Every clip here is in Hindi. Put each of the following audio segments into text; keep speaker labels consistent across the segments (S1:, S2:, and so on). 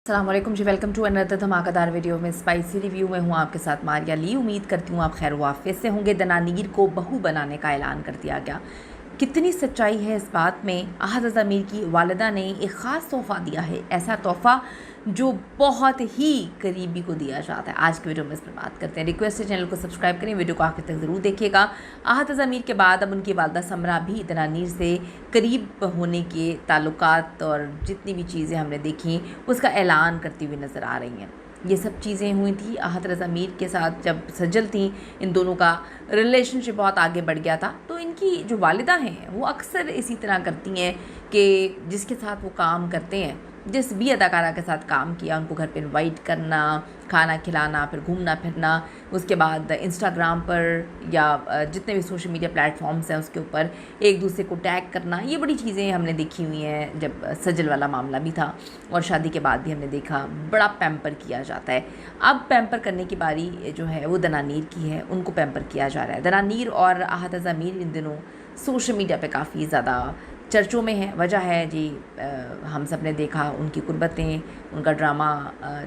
S1: अस्सलाम वालेकुम जी, वेलकम टू अनदर धमाकेदार वीडियो में स्पाइसी रिव्यू में हूँ आपके साथ मारिया ली। उम्मीद करती हूँ आप खैर वाफियत से होंगे। दनानीर को बहू बनाने का ऐलान कर दिया गया। कितनी सच्चाई है इस बात में। अहद ज़मीर की वालिदा ने एक ख़ास तोहफ़ा दिया है, ऐसा तोहफ़ा जो बहुत ही करीबी को दिया जाता है। आज की वीडियो में इस पर बात करते हैं। रिक्वेस्ट है चैनल को सब्सक्राइब करें, वीडियो को आखिर तक ज़रूर देखिएगा। अहद ज़मीर के बाद अब उनकी वालिदा समरा भी दनानीर से करीब होने के ताल्लुकात और जितनी भी चीज़ें हमने देखी उसका ऐलान करती हुई नज़र आ रही हैं। ये सब चीज़ें हुई थी अहद ज़मीर के साथ जब सजल थी। इन दोनों का रिलेशनशिप बहुत आगे बढ़ गया था। तो इनकी जो वालिदा हैं वो अक्सर इसी तरह करती हैं कि जिसके साथ वो काम करते हैं, जिस भी अदाकारा के साथ काम किया उनको घर पे इनवाइट करना, खाना खिलाना, फिर घूमना फिरना, उसके बाद इंस्टाग्राम पर या जितने भी सोशल मीडिया प्लेटफॉर्म्स हैं उसके ऊपर एक दूसरे को टैग करना। ये बड़ी चीज़ें हमने देखी हुई हैं। जब सजल वाला मामला भी था और शादी के बाद भी हमने देखा बड़ा पैम्पर किया जाता है। अब पैम्पर करने की बारी जो है वो दनानीर की है, उनको पैम्पर किया जा रहा है। दनानीर और अहद ज़मीर इन दिनों सोशल मीडिया पे काफ़ी ज़्यादा चर्चों में है। वजह है जी, हम सब ने देखा उनकी कुर्बतें, उनका ड्रामा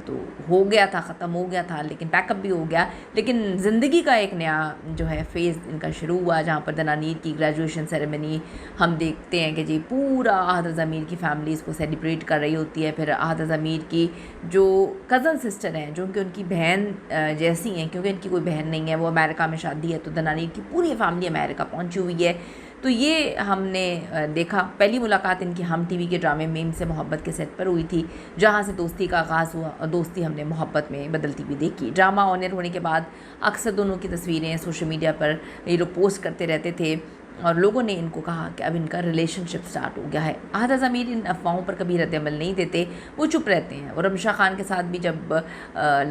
S1: तो हो गया था, ख़त्म हो गया था, लेकिन पैकअप भी हो गया। लेकिन ज़िंदगी का एक नया जो है फ़ेज़ इनका शुरू हुआ, जहाँ पर दनानीर की ग्रेजुएशन सेरेमनी हम देखते हैं कि जी पूरा अहद ज़मीर की फ़ैमिली इसको सेलिब्रेट कर रही होती है। फिर अहद ज़मीर की जो कज़न सिस्टर हैं, जो कि उनकी बहन जैसी हैं, क्योंकि इनकी कोई बहन नहीं है, वो अमेरिका में शादी है, तो दनानीर की पूरी फैमिली अमेरिका पहुँची हुई है। तो ये हमने देखा। पहली मुलाकात इनकी हम टीवी के ड्रामे मीम से मोहब्बत के सेट पर हुई थी, जहाँ से दोस्ती का आगाज़ हुआ और दोस्ती हमने मोहब्बत में बदलती हुई देखी। ड्रामा ऑन एयर होने के बाद अक्सर दोनों की तस्वीरें सोशल मीडिया पर ये लोग पोस्ट करते रहते थे और लोगों ने इनको कहा कि अब इनका रिलेशनशिप स्टार्ट हो गया है। अहद ज़मीर इन अफवाहों पर कभी रद्द-ए-अमल नहीं देते, वो चुप रहते हैं। और रमशा खान के साथ भी जब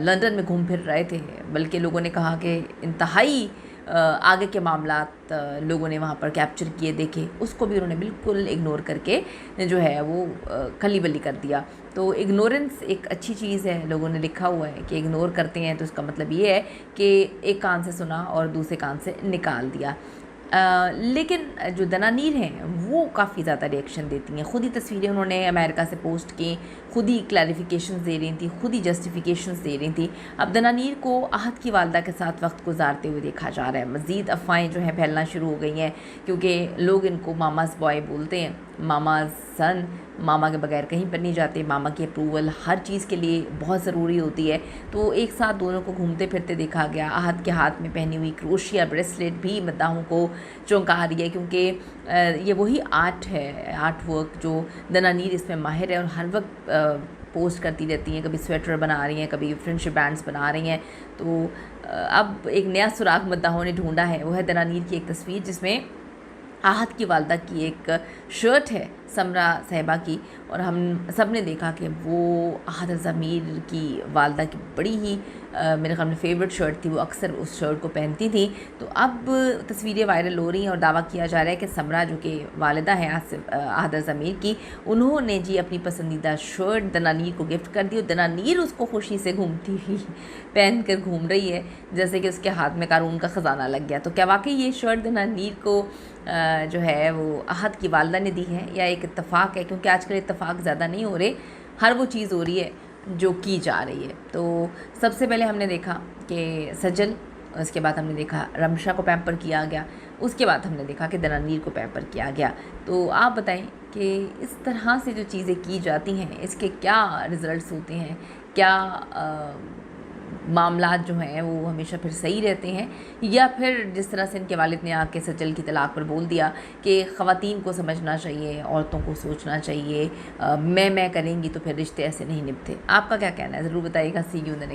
S1: लंदन में घूम फिर रहे थे, बल्कि लोगों ने कहा कि इंतहाई आगे के मामलात लोगों ने वहाँ पर कैप्चर किए देखे, उसको भी उन्होंने बिल्कुल इग्नोर करके जो है वो खली बली कर दिया। तो इग्नोरेंस एक अच्छी चीज़ है। लोगों ने लिखा हुआ है कि इग्नोर करते हैं तो इसका मतलब ये है कि एक कान से सुना और दूसरे कान से निकाल दिया। लेकिन जो दनानीर हैं वो काफ़ी ज़्यादा रिएक्शन देती हैं। ख़ुद ही तस्वीरें उन्होंने अमेरिका से पोस्ट की, ख़ुद ही क्लैरिफिकेशंस दे रही थी, ख़ुद ही जस्टिफिकेशंस दे रही थी। अब दनानीर को अहद की वालिदा के साथ वक्त गुजारते हुए देखा जा रहा है। मज़ीद अफ़वाहें जो हैं फैलना शुरू हो गई हैं, क्योंकि लोग इनको मामाज़ बॉय बोलते हैं, मामाज़ सन। मामा के बगैर कहीं पर नहीं जाते, मामा की अप्रूवल हर चीज़ के लिए बहुत ज़रूरी होती है। तो एक साथ दोनों को घूमते फिरते देखा गया। अहद के हाथ में पहनी हुई क्रोशिया ब्रेसलेट भी मद्दाहों को चौंका रही है, क्योंकि ये वही आर्ट है, आर्ट वर्क जो दनानीर इसमें माहिर है और हर वक्त पोस्ट करती रहती हैं। कभी स्वेटर बना रही हैं, कभी फ्रेंडशिप बैंड्स बना रही हैं। तो अब एक नया सुराग मद्दाहों ने ढूंढा है, वो है दनानीर की एक तस्वीर जिसमें अहद की वालिदा की एक शर्ट है समरा साहिबा की, और हम सब ने देखा कि वो अहद ज़मीर की वालिदा की बड़ी ही मेरे ख़्याल में फ़ेवरेट शर्ट थी। वो अक्सर उस शर्ट को पहनती थी। तो अब तस्वीरें वायरल हो रही हैं और दावा किया जा रहा है कि समरा जो कि वालिदा है अहद ज़मीर की, उन्होंने जी अपनी पसंदीदा शर्ट दनानीर को गिफ्ट कर दी और दनानीर उसको खुशी से घूमती हुई पहन कर घूम रही है, जैसे कि उसके हाथ में कानून का ख़जाना लग गया। तो क्या वाकई ये शर्ट दनानीर को जो है वो अहद की वालिदा ने दी है या एक इत्तफ़ाक़ है? क्योंकि आजकल इत्तफ़ाक़ ज़्यादा नहीं हो रहे, हर वो चीज़ हो रही है जो की जा रही है। तो सबसे पहले हमने देखा कि सजल, उसके बाद हमने देखा रमशा को पैम्पर किया गया, उसके बाद हमने देखा कि दनानीर को पैम्पर किया गया। तो आप बताएं कि इस तरह से जो चीज़ें की जाती हैं इसके क्या रिज़ल्ट्स होते हैं? क्या मामलात जो हैं वो हमेशा फिर सही रहते हैं, या फिर जिस तरह से इनके वालिद ने आके सजल की तलाक पर बोल दिया कि ख़वातीन को समझना चाहिए, औरतों को सोचना चाहिए, मैं करेंगी तो फिर रिश्ते ऐसे नहीं निभते। आपका क्या कहना है ज़रूर बताइएगा। सी यू इन द नेक्स्ट।